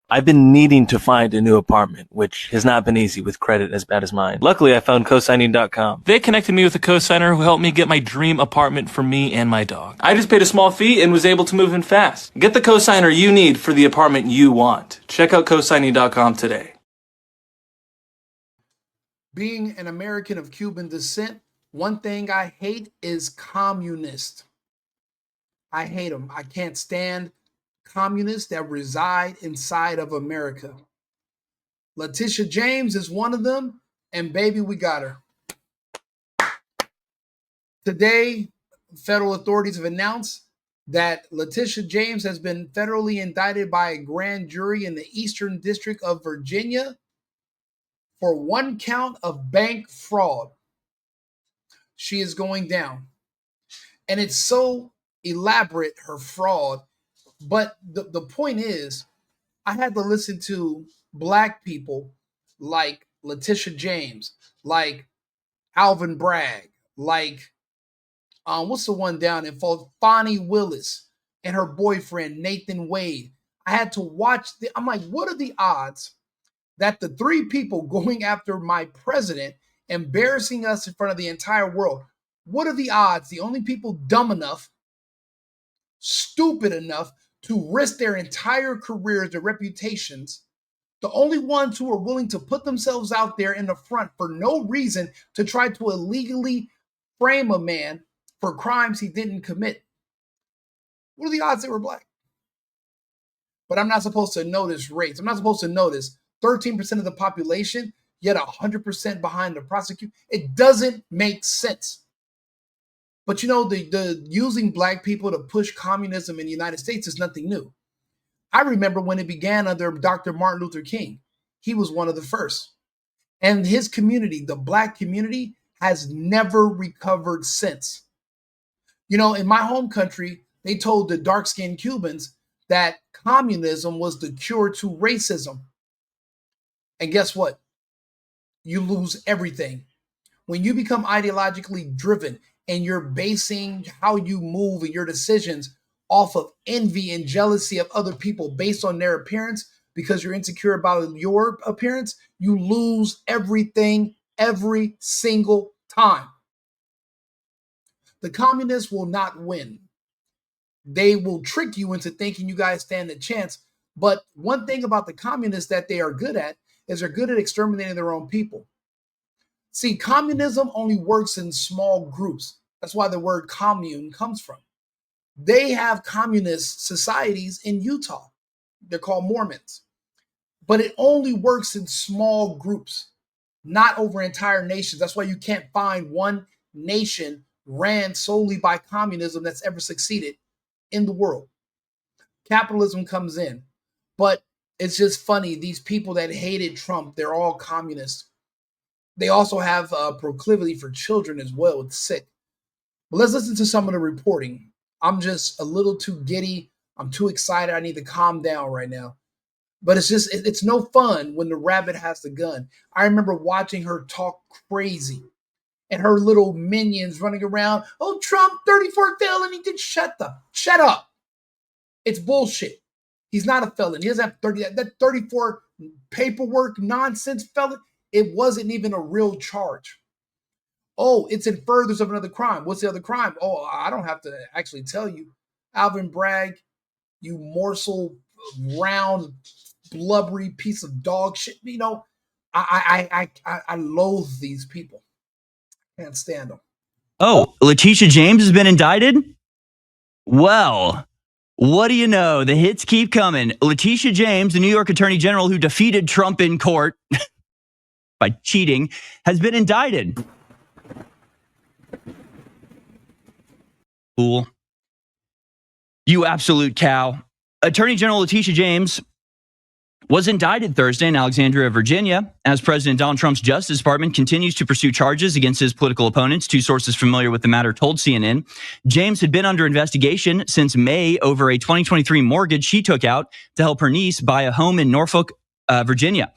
I've been needing to find a new apartment, which has not been easy with credit as bad as mine. Luckily, I found cosigning.com. They connected me with a cosigner who helped me get my dream apartment for me and my dog. I just paid a small fee and was able to move in fast. Get the cosigner you need for the apartment you want. Check out cosigning.com today. Being an American of Cuban descent, one thing I hate is communists. I hate them. I can't stand communists that reside inside of America. Letitia James is one of them, and baby, we got her. Today, federal authorities have announced that Letitia James has been federally indicted by a grand jury in the Eastern District of Virginia for one count of bank fraud. She is going down. And it's so elaborate, her fraud. But the point is, I had to listen to Black people like Letitia James, like Alvin Bragg, like, what's the one down in Falls? Fonnie Willis and her boyfriend, Nathan Wade. I had to watch, I'm like, what are the odds that the three people going after my president, embarrassing us in front of the entire world, what are the odds the only people dumb enough, stupid enough to risk their entire careers, their reputations, the only ones who are willing to put themselves out there in the front for no reason to try to illegally frame a man for crimes he didn't commit? What are the odds they were Black? But I'm not supposed to notice rates. I'm not supposed to notice 13% of the population, yet 100% behind the prosecutor. It doesn't make sense. But you know, the using Black people to push communism in the United States is nothing new. I remember when it began under Dr. Martin Luther King. He was one of the first. And his community, the Black community, has never recovered since. You know, in my home country, they told the dark-skinned Cubans that communism was the cure to racism. And guess what? You lose everything. When you become ideologically driven and you're basing how you move and your decisions off of envy and jealousy of other people based on their appearance because you're insecure about your appearance, you lose everything every single time. The communists will not win. They will trick you into thinking you guys stand a chance. But one thing about the communists that they are good at is they're good at exterminating their own people. See, communism only works in small groups. That's why the word commune comes from. They have communist societies in Utah. They're called Mormons. But it only works in small groups, not over entire nations. That's why you can't find one nation ran solely by communism that's ever succeeded in the world. Capitalism comes in. But it's just funny. These people that hated Trump, they're all communists. They also have a proclivity for children as well. It's sick. But let's listen to some of the reporting. I'm just a little too giddy. I'm too excited. I need to calm down right now. But it's no fun when the rabbit has the gun. I remember watching her talk crazy and her little minions running around. Oh, Trump, 34 felony. Shut up. It's bullshit. He's not a felon. He doesn't have 30. That 34 paperwork nonsense felon. It wasn't even a real charge. Oh, it's in furtherance of another crime. What's the other crime? Oh, I don't have to actually tell you. Alvin Bragg, you morsel, round, blubbery piece of dog shit. You know, I loathe these people. Can't stand them. Oh, Letitia James has been indicted? Well, what do you know? The hits keep coming. Letitia James, the New York Attorney General who defeated Trump in court by cheating, has been indicted. Fool. You absolute cow. Attorney General Letitia James was indicted Thursday in Alexandria, Virginia, as President Donald Trump's Justice Department continues to pursue charges against his political opponents. Two sources familiar with the matter told CNN. James had been under investigation since May over a 2023 mortgage she took out to help her niece buy a home in Norfolk, Virginia.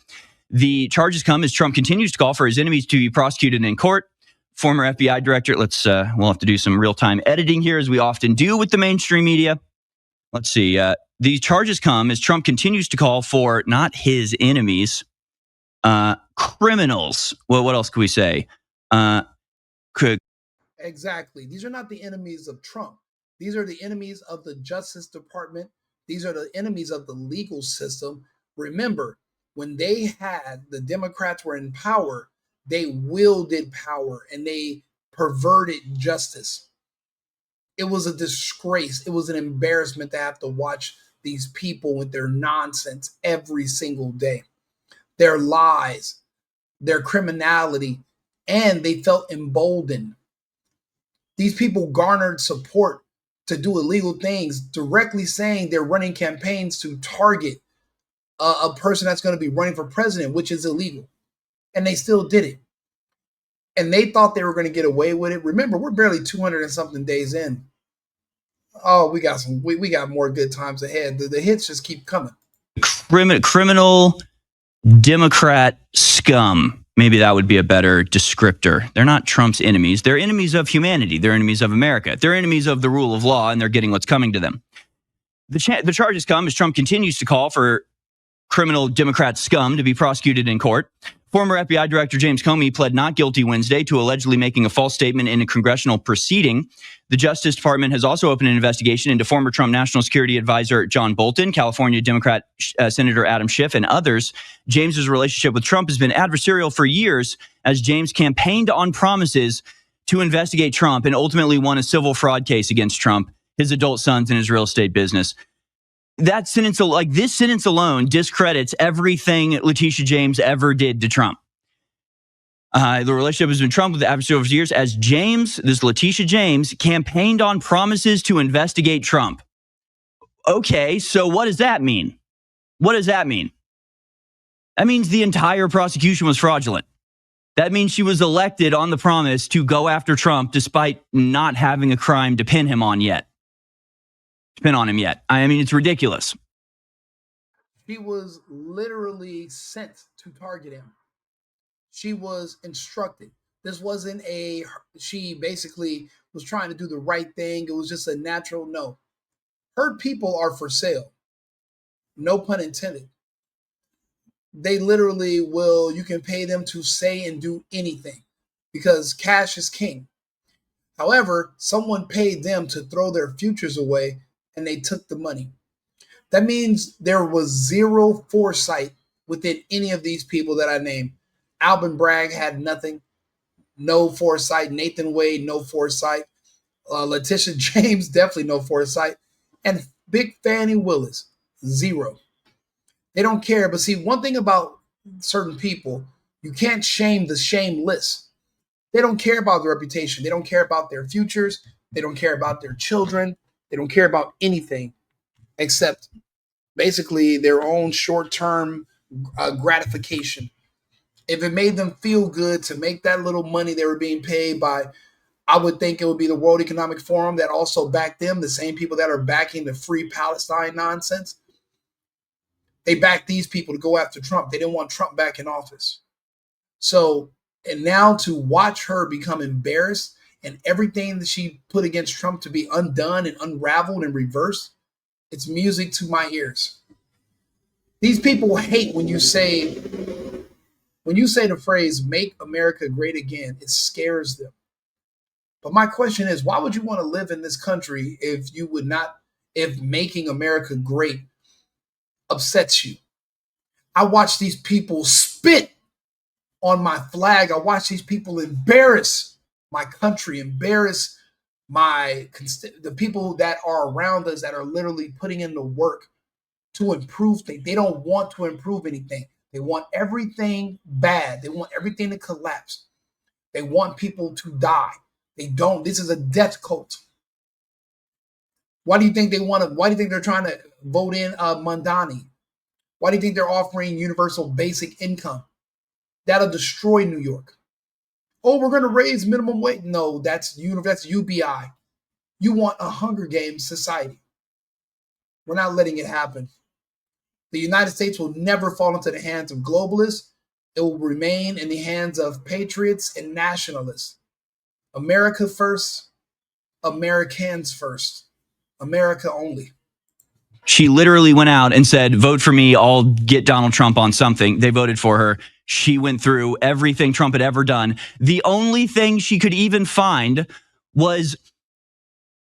The charges come as Trump continues to call for his enemies to be prosecuted in court. Former FBI director, we'll have to do some real-time editing here, as we often do with the mainstream media. Let's see. These charges come as Trump continues to call for not his enemies, criminals. Well, what else could we say? Exactly. These are not the enemies of Trump. These are the enemies of the Justice Department. These are the enemies of the legal system. Remember, when the Democrats were in power, they wielded power and they perverted justice. It was a disgrace. It was an embarrassment to have to watch these people with their nonsense every single day, their lies, their criminality, and they felt emboldened. These people garnered support to do illegal things, directly saying they're running campaigns to target a person that's going to be running for president, which is illegal. And they still did it. And they thought they were going to get away with it. Remember, we're barely 200 and something days in. Oh, we got more good times ahead. The hits just keep coming. Criminal Democrat scum. Maybe that would be a better descriptor. They're not Trump's enemies. They're enemies of humanity. They're enemies of America. They're enemies of the rule of law, and they're getting what's coming to them. The charges come as Trump continues to call for criminal Democrat scum to be prosecuted in court. Former FBI Director James Comey pled not guilty Wednesday to allegedly making a false statement in a congressional proceeding. The Justice Department has also opened an investigation into former Trump National Security Advisor John Bolton, California Democrat Senator Adam Schiff, and others. James's relationship with Trump has been adversarial for years as James campaigned on promises to investigate Trump and ultimately won a civil fraud case against Trump, his adult sons, and his real estate business. That sentence, like this sentence alone, discredits everything Letitia James ever did to Trump. The relationship has been Trump with the adversary over years as this Letitia James, campaigned on promises to investigate Trump. Okay, so what does that mean? What does that mean? That means the entire prosecution was fraudulent. That means she was elected on the promise to go after Trump despite not having a crime to pin him on yet. I mean, it's ridiculous. She was literally sent to target him. She was instructed. This wasn't she basically was trying to do the right thing. It was just a natural no. Her people are for sale. No pun intended. They literally you can pay them to say and do anything because cash is king. However, someone paid them to throw their futures away and they took the money. That means there was zero foresight within any of these people that I named. Alvin Bragg had nothing, no foresight. Nathan Wade, no foresight. Letitia James, definitely no foresight. And Big Fannie Willis, zero. They don't care. But see, one thing about certain people, you can't shame the shameless. They don't care about their reputation. They don't care about their futures. They don't care about their children. They don't care about anything except basically their own short-term gratification. If it made them feel good to make that little money they were being paid by, I would think it would be the World Economic Forum that also backed them, the same people that are backing the Free Palestine nonsense. They backed these people to go after Trump. They didn't want Trump back in office. So, and now to watch her become embarrassed and everything that she put against Trump to be undone and unraveled and reversed, it's music to my ears. These people hate when you say the phrase "make America great again." It scares them. But my question is, why would you want to live in this country if making America great upsets you? I watch these people spit on my flag. I watch these people embarrass my country, embarrass the people that are around us that are literally putting in the work to improve things. They don't want to improve anything. They want everything bad. They want everything to collapse. They want people to die. They don't. This is a death cult. Why do you think they're trying to vote in Mondani? Why do you think they're offering universal basic income? That'll destroy New York. Oh, we're going to raise minimum wage. No, that's UBI. You want a Hunger Games society. We're not letting it happen. The United States will never fall into the hands of globalists. It will remain in the hands of patriots and nationalists. America first, Americans first, America only. She literally went out and said, vote for me. I'll get Donald Trump on something. They voted for her. She went through everything Trump had ever done. The only thing she could even find was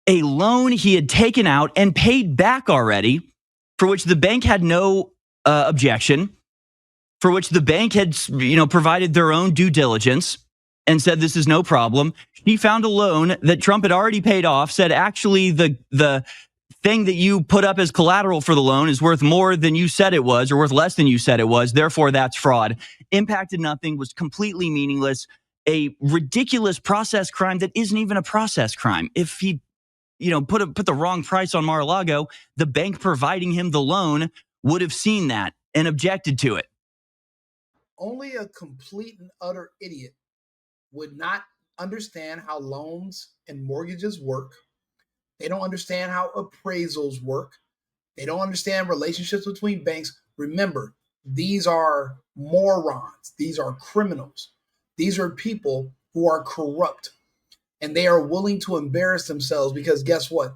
a loan he had taken out and paid back already, for which the bank had no objection, for which the bank had, provided their own due diligence and said this is no problem. She found a loan that Trump had already paid off, said actually the thing that you put up as collateral for the loan is worth more than you said it was, or worth less than you said it was. Therefore, that's fraud. Impacted nothing, was completely meaningless. A ridiculous process crime that isn't even a process crime. If he, put the wrong price on Mar-a-Lago, the bank providing him the loan would have seen that and objected to it. Only a complete and utter idiot would not understand how loans and mortgages work. They don't understand how appraisals work. They don't understand relationships between banks. Remember, these are morons. These are criminals. These are people who are corrupt, and they are willing to embarrass themselves because guess what?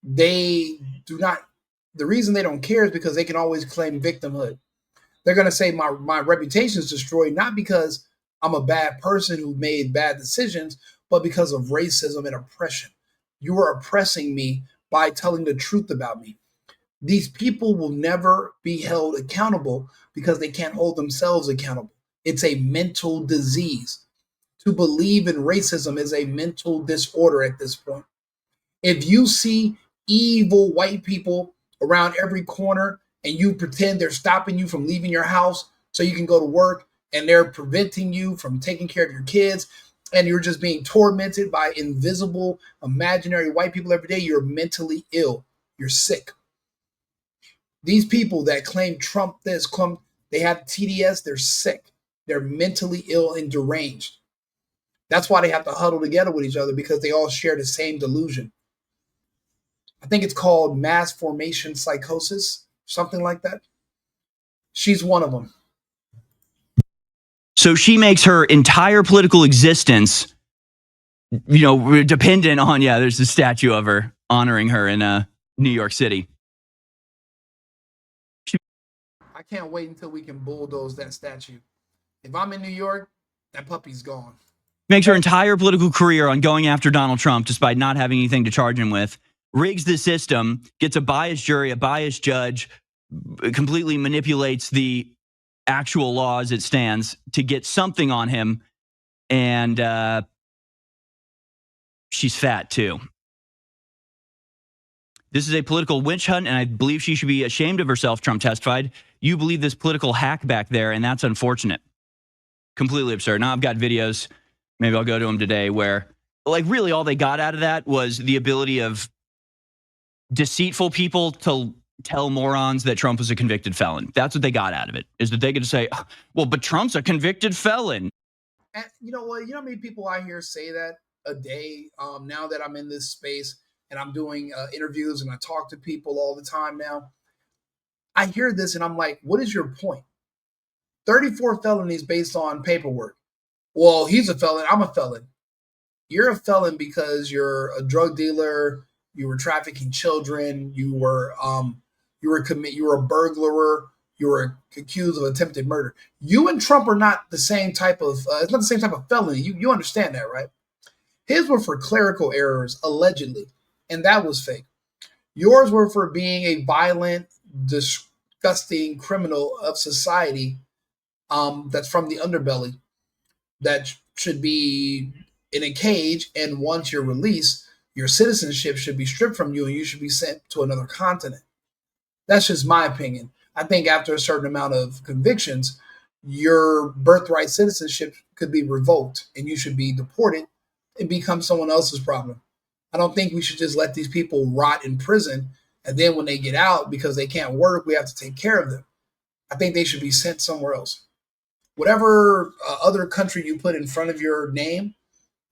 They do not. The reason they don't care is because they can always claim victimhood. They're going to say my reputation is destroyed, not because I'm a bad person who made bad decisions, but because of racism and oppression. You are oppressing me by telling the truth about me. These people will never be held accountable because they can't hold themselves accountable. It's a mental disease. To believe in racism is a mental disorder at this point. If you see evil white people around every corner and you pretend they're stopping you from leaving your house so you can go to work, and they're preventing you from taking care of your kids, and you're just being tormented by invisible, imaginary white people every day, you're mentally ill. You're sick. These people that claim Trump this, they have TDS, they're sick. They're mentally ill and deranged. That's why they have to huddle together with each other, because they all share the same delusion. I think it's called mass formation psychosis, something like that. She's one of them. So she makes her entire political existence, dependent on, there's a statue of her honoring her in New York City. I can't wait until we can bulldoze that statue. If I'm in New York, that puppy's gone. Makes her entire political career on going after Donald Trump despite not having anything to charge him with. Rigs the system, gets a biased jury, a biased judge, completely manipulates the actual law as it stands to get something on him. And she's fat too. This is a political witch hunt, and I believe she should be ashamed of herself, Trump testified. You believe this political hack back there, and that's unfortunate. Completely absurd. Now I've got videos, maybe I'll go to them today, where really all they got out of that was the ability of deceitful people to tell morons that Trump was a convicted felon. That's what they got out of it, is that they get to say, well, but Trump's a convicted felon. And you know what? You know how many people I hear say that a day now that I'm in this space and I'm doing interviews and I talk to people all the time now? I hear this and I'm like, what is your point? 34 felonies based on paperwork. Well, he's a felon. I'm a felon. You're a felon because you're a drug dealer. You were trafficking children. You were a burglar. You were accused of attempted murder. You and Trump are not the same type of. It's not the same type of felony. You understand that, right? His were for clerical errors, allegedly, and that was fake. Yours were for being a violent, disgusting criminal of society. That's from the underbelly. That should be in a cage, and once you're released, your citizenship should be stripped from you and you should be sent to another continent. That's just my opinion. I think after a certain amount of convictions, your birthright citizenship could be revoked and you should be deported and become someone else's problem. I don't think we should just let these people rot in prison, and then when they get out, because they can't work, we have to take care of them. I think they should be sent somewhere else. Whatever other country you put in front of your name,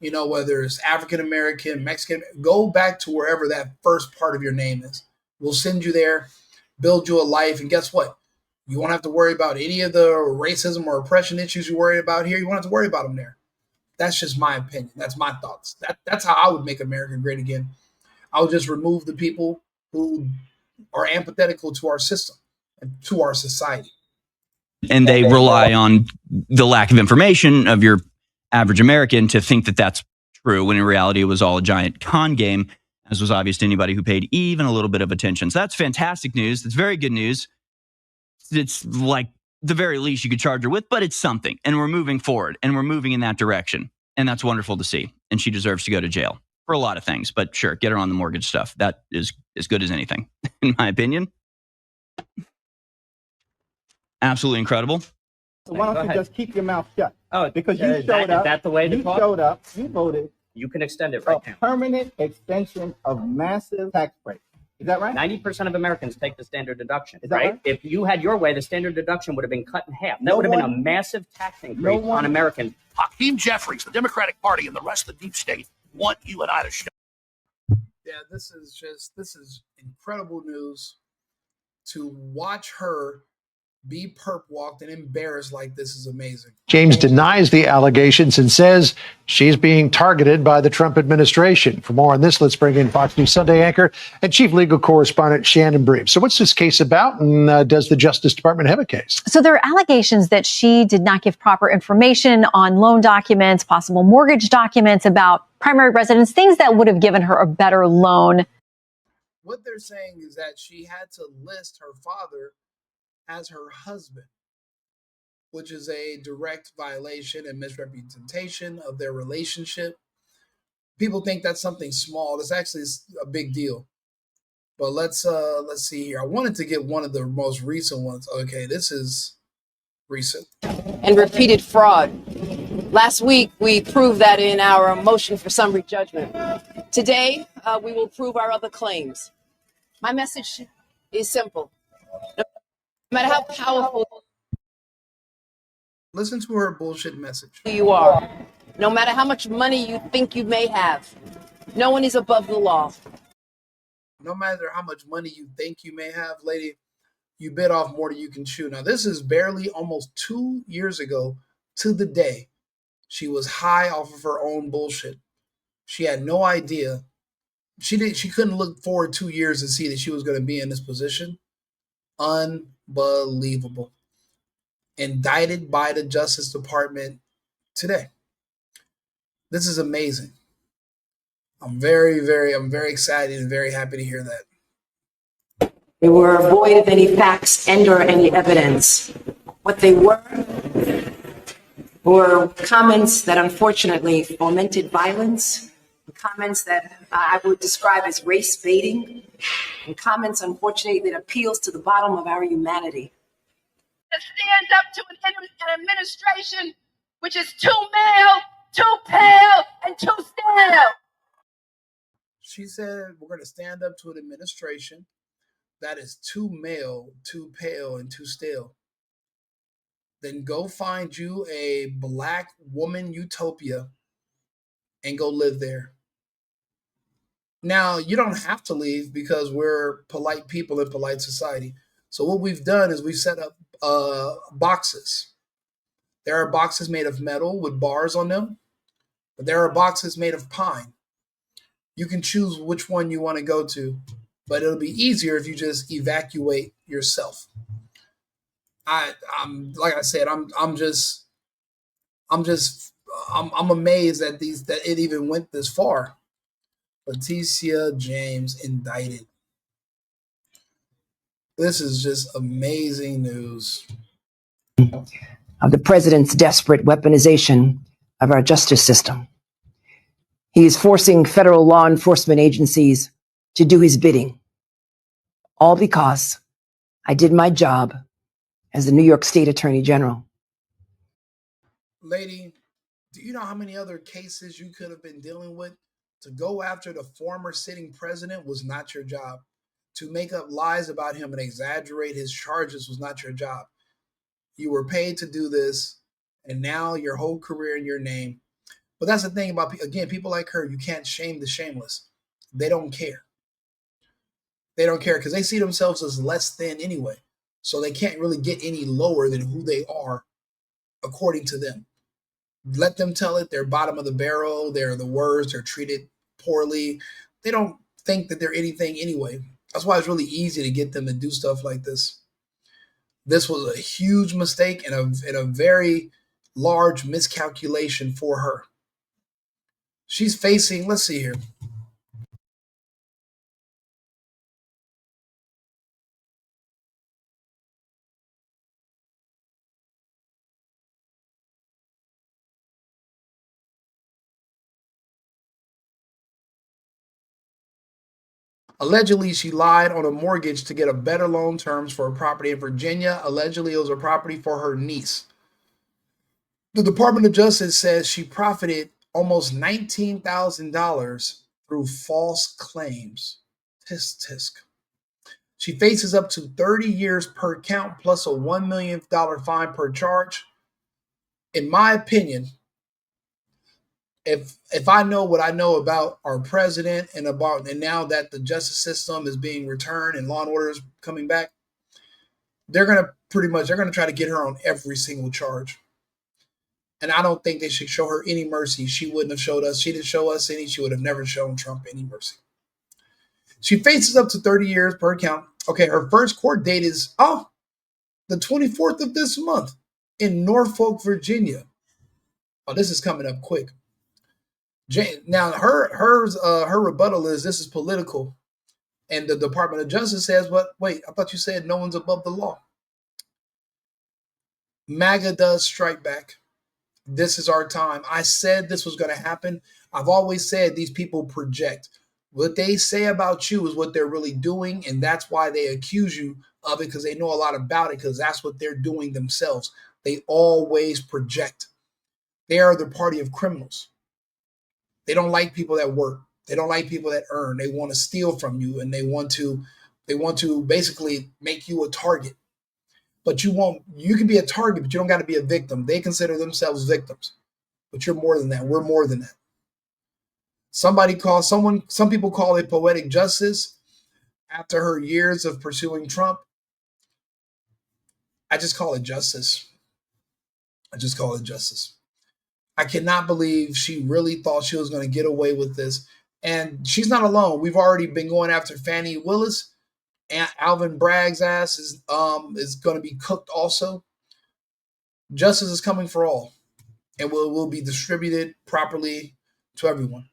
whether it's African American, Mexican, go back to wherever that first part of your name is. We'll send you there, build you a life, and guess what? You won't have to worry about any of the racism or oppression issues you worry about here. You won't have to worry about them there. That's just my opinion. That's my thoughts. That's how I would make America great again. I would just remove the people who are antithetical to our system and to our society. And they rely on the lack of information of your average American to think that that's true, when in reality it was all a giant con game, as was obvious to anybody who paid even a little bit of attention. So that's fantastic news. That's very good news. It's like the very least you could charge her with, but it's something. And we're moving forward and we're moving in that direction. And that's wonderful to see. And she deserves to go to jail for a lot of things. But sure, get her on the mortgage stuff. That is as good as anything, in my opinion. Absolutely incredible. So why don't you just keep your mouth shut? Oh, Because you showed up. That's the way to You talk? showed up. You voted You can extend it a right now. permanent extension of massive tax breaks. Is that right? 90% of Americans take the standard deduction, Is that right? right? If you had your way, the standard deduction would have been cut in half. That No would have been a one- massive tax increase no one- on Americans. Hakeem Jeffries, the Democratic Party, and the rest of the deep state want you and I to show. Yeah, this is incredible news. To watch her be perp walked and embarrassed like this is amazing. James denies the allegations and says she's being targeted by the Trump administration. For more on this, let's bring in Fox News Sunday anchor and chief legal correspondent Shannon Bream. So what's this case about, and does the Justice Department have a case? So there are allegations that she did not give proper information on loan documents, possible mortgage documents about primary residence, things that would have given her a better loan. What they're saying is that she had to list her father as her husband, which is a direct violation and misrepresentation of their relationship. People think that's something small. It's actually a big deal. But let's see here. I wanted to get one of the most recent ones. Okay, this is recent. And repeated fraud. Last week, we proved that in our motion for summary judgment. Today, we will prove our other claims. My message is simple. No matter how powerful Listen to her bullshit message. you are, no matter how much money you think you may have, no one is above the law. No matter how much money you think you may have, lady, you bit off more than you can chew. Now, this is barely almost 2 years ago to the day. She was high off of her own bullshit. She had no idea. She couldn't look forward 2 years and see that she was going to be in this position. Unbelievable. Indicted by the Justice Department today. This is amazing. I'm very excited and very happy to hear that. They were void of any facts and or any evidence. What they were comments that unfortunately fomented violence, comments that I would describe as race baiting, and comments, unfortunately, that appeals to the bottom of our humanity. To stand up to an administration which is too male, too pale, and too stale. She said we're going to stand up to an administration that is too male, too pale, and too stale. Then go find you a black woman utopia and go live there. Now, you don't have to leave because we're polite people in polite society. So what we've done is we've set up boxes. There are boxes made of metal with bars on them, but there are boxes made of pine. You can choose which one you want to go to, but it'll be easier if you just evacuate yourself. I'm like I said, I'm amazed at that it even went this far. Letitia James indicted. This is just amazing news. Of the president's desperate weaponization of our justice system. He is forcing federal law enforcement agencies to do his bidding. All because I did my job as the New York State Attorney General. Lady, do you know how many other cases you could have been dealing with? To go after the former sitting president was not your job. To make up lies about him and exaggerate his charges was not your job. You were paid to do this, and now your whole career and your name. But that's the thing about, again, people like her, you can't shame the shameless. They don't care. They don't care because they see themselves as less than anyway. So they can't really get any lower than who they are according to them. Let them tell it. They're bottom of the barrel. They're the worst. They're treated poorly. They don't think that they're anything anyway. That's why it's really easy to get them to do stuff like this. This was a huge mistake and a very large miscalculation for her. She's facing, let's see here. Allegedly, she lied on a mortgage to get a better loan terms for a property in Virginia. Allegedly, it was a property for her niece. The Department of Justice says she profited almost $19,000 through false claims. Tisk tisk. She faces up to 30 years per count plus a $1 million fine per charge. In my opinion, if I know what I know about our president and now that the justice system is being returned and law and order is coming back, they're gonna try to get her on every single charge. And I don't think they should show her any mercy. She wouldn't have showed us. She didn't show us any. She would have never shown Trump any mercy. She faces up to 30 years per count. Okay, her first court date is the 24th of this month in Norfolk, Virginia. Oh, this is coming up quick. Now, her rebuttal is this is political, and the Department of Justice says, "What? Wait, I thought you said no one's above the law." MAGA does strike back. This is our time. I said this was going to happen. I've always said these people project. What they say about you is what they're really doing, and that's why they accuse you of it, because they know a lot about it, because that's what they're doing themselves. They always project. They are the party of criminals. They don't like people that work. They don't like people that earn. They want to steal from you, and they want to basically make you a target. But you can be a target, but you don't got to be a victim. They consider themselves victims. But you're more than that. We're more than that. Some people call it poetic justice. After her years of pursuing Trump, I just call it justice. I cannot believe she really thought she was going to get away with this. And she's not alone. We've already been going after Fani Willis, and Alvin Bragg's ass is going to be cooked also. Justice is coming for all, and will be distributed properly to everyone.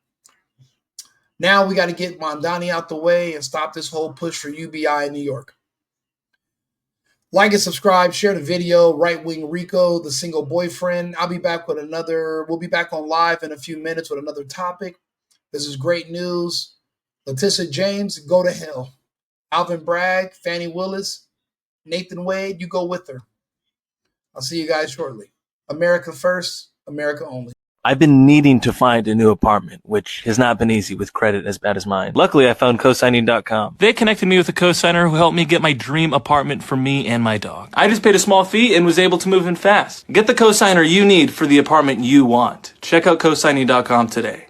Now we got to get Mondani out the way and stop this whole push for UBI in New York. Like and subscribe, share the video. Right Wing Rico, the single boyfriend. We'll be back on live in a few minutes with another topic. This is great news. Letitia James, go to hell. Alvin Bragg, Fani Willis, Nathan Wade, you go with her. I'll see you guys shortly. America first, America only. I've been needing to find a new apartment, which has not been easy with credit as bad as mine. Luckily, I found cosigning.com. They connected me with a cosigner who helped me get my dream apartment for me and my dog. I just paid a small fee and was able to move in fast. Get the cosigner you need for the apartment you want. Check out cosigning.com today.